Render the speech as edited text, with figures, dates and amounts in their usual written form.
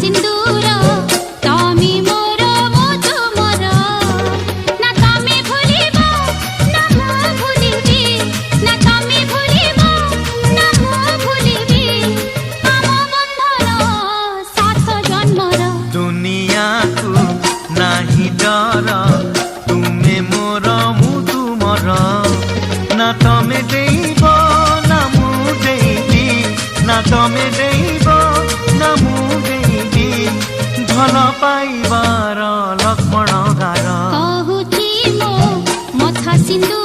सिंदूर तमी मोर मधु मोर ना तमी भूलिब ना मु भूलिबी ना तमी भूलिब ना मु भूलिबी आम बंधन सात जन्मर दुनिया को नाही डर तुमे मोर मु तुमर ना तमे देब ना मु देबी ना तमे देब ना मु देबी भल पाइबार लक्ष्मण गार कहूची मो मथा सिंदूर